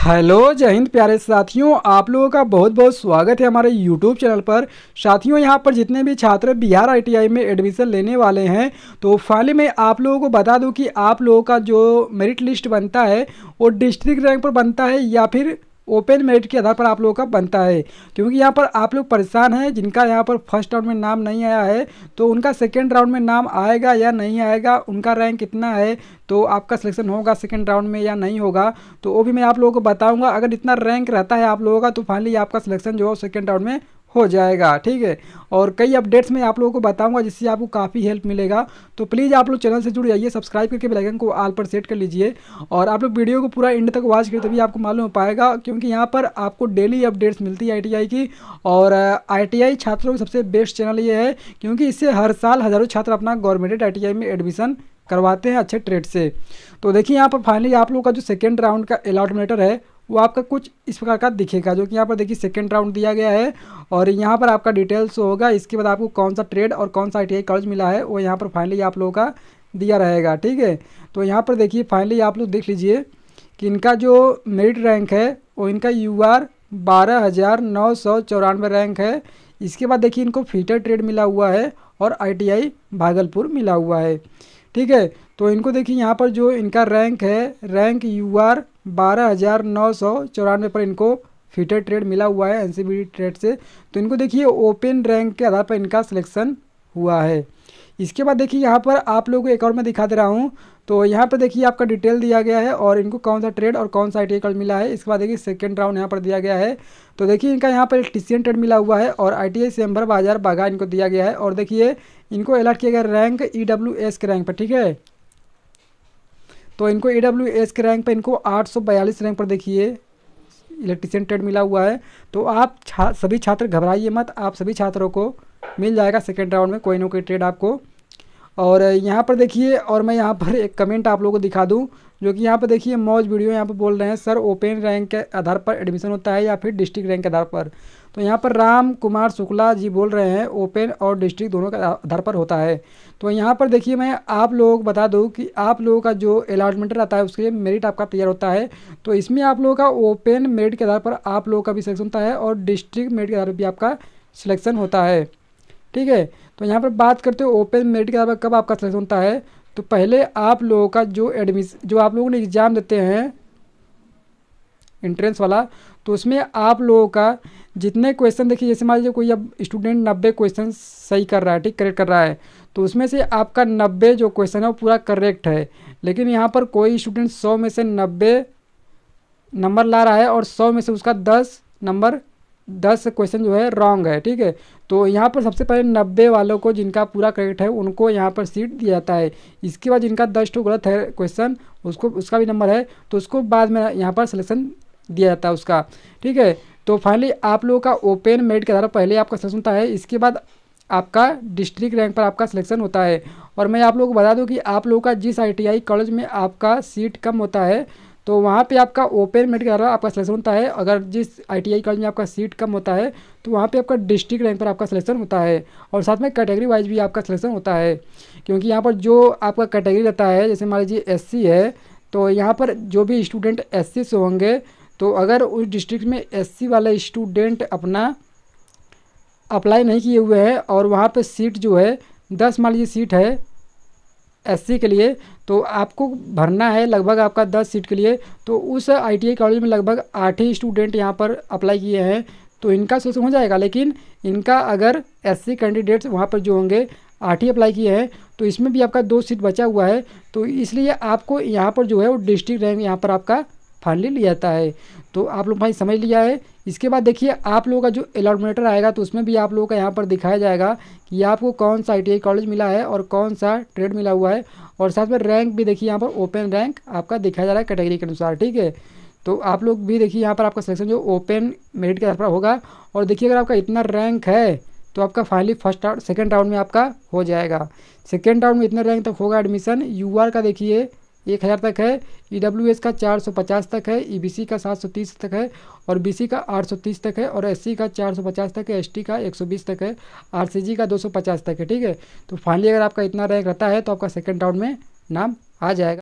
Hello जय हिंद प्यारे साथियों, आप लोगों का बहुत बहुत स्वागत है हमारे यूट्यूब चैनल पर। साथियों, यहां पर जितने भी छात्र बिहार आईटीआई में एडमिशन लेने वाले हैं, तो फाइनली मैं आप लोगों को बता दूं कि आप लोगों का जो मेरिट लिस्ट बनता है वो डिस्ट्रिक्ट रैंक पर बनता है या फिर ओपन मेरिट के आधार पर आप लोगों का बनता है। क्योंकि यहाँ पर आप लोग परेशान हैं, जिनका यहाँ पर फर्स्ट राउंड में नाम नहीं आया है तो उनका सेकेंड राउंड में नाम आएगा या नहीं आएगा, उनका रैंक कितना है, तो आपका सिलेक्शन होगा सेकेंड राउंड में या नहीं होगा, तो वो भी मैं आप लोगों को बताऊंगा। अगर इतना रैंक रहता है आप लोगों का तो फाइनली आपका सिलेक्शन जो है सेकेंड राउंड में हो जाएगा, ठीक है। और कई अपडेट्स मैं आप लोगों को बताऊंगा जिससे आपको काफ़ी हेल्प मिलेगा। तो प्लीज़ आप लोग चैनल से जुड़ जाइए, सब्सक्राइब करके बेल आइकन को ऑल पर सेट कर लीजिए और आप लोग वीडियो को पूरा एंड तक वॉच करें, तभी आपको मालूम हो पाएगा। क्योंकि यहाँ पर आपको डेली अपडेट्स मिलती है आईटीआई की, और आईटीआई छात्रों की सबसे बेस्ट चैनल ये है क्योंकि इससे हर साल हज़ारों छात्र अपना गवर्नमेंट आईटीआई में एडमिशन करवाते हैं अच्छे ट्रेड से। तो देखिए यहाँ पर फाइनली आप लोगों का जो सेकेंड राउंड का अलॉटमेंट है वो आपका कुछ इस प्रकार का दिखेगा, जो कि यहाँ पर देखिए सेकेंड राउंड दिया गया है और यहाँ पर आपका डिटेल्स होगा। इसके बाद आपको कौन सा ट्रेड और कौन सा आईटीआई कॉलेज मिला है वो यहाँ पर फाइनली आप लोगों का दिया रहेगा, ठीक है। तो यहाँ पर देखिए फाइनली आप लोग देख लीजिए कि इनका जो मेरिट रैंक है वो इनका यूआर 12,994 रैंक है। इसके बाद देखिए इनको फीटर ट्रेड मिला हुआ है और आईटीआई भागलपुर मिला हुआ है, ठीक है। तो इनको देखिए यहाँ पर जो इनका रैंक है, रैंक यूआर 12,994 पर इनको फीटर ट्रेड मिला हुआ है एनसीबीटी ट्रेड से। तो इनको देखिए ओपन रैंक के आधार पर इनका सिलेक्शन हुआ है। इसके बाद देखिए यहाँ पर आप लोगों को एक और मैं दिखा दे रहा हूँ। तो यहाँ पर देखिए आपका डिटेल दिया गया है और इनको कौन सा ट्रेड और कौन सा आईटीआई कॉलेज मिला है। इसके बाद देखिए सेकंड राउंड यहाँ पर दिया गया है। तो देखिए इनका यहाँ पर टीसीएन ट्रेड मिला हुआ है और आईटीआई सेम्बर बाजार बागा इनको दिया गया है। और देखिए इनको अलर्ट किया गया रैंक ईडब्ल्यूएस के रैंक पर, ठीक है। तो इनको ईडब्ल्यूएस के रैंक पर इनको 842 रैंक पर देखिए इलेक्ट्रीशियन ट्रेड मिला हुआ है। तो आप सभी छात्र घबराइए मत, आप सभी छात्रों को मिल जाएगा सेकेंड राउंड में कोई ना कोई ट्रेड आपको। और यहाँ पर देखिए, और मैं यहाँ पर एक कमेंट आप लोगों को दिखा दूँ, जो कि यहाँ पर देखिए मौज वीडियो यहाँ पर बोल रहे हैं सर ओपन रैंक के आधार पर एडमिशन होता है या फिर डिस्ट्रिक्ट रैंक के आधार पर। तो यहाँ पर राम कुमार शुक्ला जी बोल रहे हैं ओपन और डिस्ट्रिक्ट दोनों के आधार पर होता है। तो यहाँ पर देखिए मैं आप लोगों को बता दूँ कि आप लोगों का जो अलॉटमेंट रहता है उसके मेरिट आपका तैयार होता है। तो इसमें आप लोगों का ओपन मेरिट के आधार पर आप लोगों का भी सिलेक्शन होता है और डिस्ट्रिक्ट मेरिट के आधार पर भी आपका सिलेक्शन होता है, ठीक है। तो यहाँ पर बात करते हो ओपन मेरिट के आधार पर कब आपका सिलेक्शन होता है। तो पहले आप लोगों का जो आप लोगों ने एग्ज़ाम देते हैं एंट्रेंस वाला, तो उसमें आप लोगों का जितने क्वेश्चन देखिए, जैसे मान लीजिए कोई अब स्टूडेंट 90 क्वेश्चन सही कर रहा है, ठीक, करेक्ट कर रहा है, तो उसमें से आपका 90 जो क्वेश्चन है वो पूरा करेक्ट है। लेकिन यहाँ पर कोई स्टूडेंट 100 में से 90 नंबर ला रहा है और 100 में से उसका 10 क्वेश्चन जो है रॉन्ग है, ठीक है। तो यहाँ पर सबसे पहले 90 वालों को जिनका पूरा करेक्ट है उनको यहाँ पर सीट दिया जाता है। इसके बाद जिनका 10 तो गलत है क्वेश्चन, उसका भी नंबर है तो उसको बाद में यहाँ पर सिलेक्शन दिया जाता है उसका, ठीक है। तो फाइनली आप लोगों का ओपन मेरिट के आधार पर पहले आपका सिलेक्शन होता है, इसके बाद आपका डिस्ट्रिक्ट रैंक पर आपका सिलेक्शन होता है। और मैं आप लोगों को बता दूं कि आप लोगों का जिस आईटीआई कॉलेज में आपका सीट कम होता है तो वहाँ पे आपका ओपन मेरिट के आधार पर आपका सिलेक्शन होता है। अगर जिस आईटीआई कॉलेज में आपका सीट कम होता है तो वहाँ पे आपका डिस्ट्रिक्ट रैंक पर आपका सिलेक्शन होता है और साथ में कैटेगरी वाइज भी आपका सिलेक्शन होता है। क्योंकि यहाँ पर जो आपका कैटेगरी रहता है, जैसे मान लीजिए एससी है, तो यहाँ पर जो भी स्टूडेंट एससी से होंगे, तो अगर उस डिस्ट्रिक्ट में एससी वाला स्टूडेंट अपना अप्लाई नहीं किए हुए हैं और वहाँ पे सीट जो है 10 मान लीजिए सीट है एससी के लिए, तो आपको भरना है लगभग आपका 10 सीट के लिए। तो उस आईटीआई कॉलेज में लगभग 8 ही स्टूडेंट यहाँ पर अप्लाई किए हैं तो इनका सिलेक्शन हो जाएगा। लेकिन इनका अगर एससी कैंडिडेट्स वहाँ पर जो होंगे 8 ही अप्लाई किए हैं तो इसमें भी आपका 2 सीट बचा हुआ है। तो इसलिए आपको यहाँ पर जो है वो डिस्ट्रिक्ट रैंक यहाँ पर आपका फाइनली लिया जाता है। तो आप लोग भाई समझ लिया है। इसके बाद देखिए आप लोगों का जो अलॉटमेंटर आएगा तो उसमें भी आप लोगों का यहाँ पर दिखाया जाएगा कि आपको कौन सा आईटीआई कॉलेज मिला है और कौन सा ट्रेड मिला हुआ है। और साथ में रैंक भी देखिए यहाँ पर ओपन रैंक आपका दिखाया जा रहा है कैटेगरी के अनुसार, ठीक है। तो आप लोग भी देखिए यहाँ पर आपका सिलेक्शन जो ओपन मेरिट के आधार पर होगा। और देखिए अगर आपका इतना रैंक है तो आपका फाइनली सेकेंड राउंड में आपका हो जाएगा। सेकेंड राउंड में इतने रैंक तक होगा एडमिशन। यूआर का देखिए 1000 तक है, ईडब्ल्यूएस का 450 तक है, ईबीसी का 730 तक है और बीसी का 830 तक है और एससी का 450 तक है, एसटी का 120 तक है, आरसीजी का 250 तक है, ठीक है। तो फाइनली अगर आपका इतना रैंक रहता है तो आपका सेकंड राउंड में नाम आ जाएगा।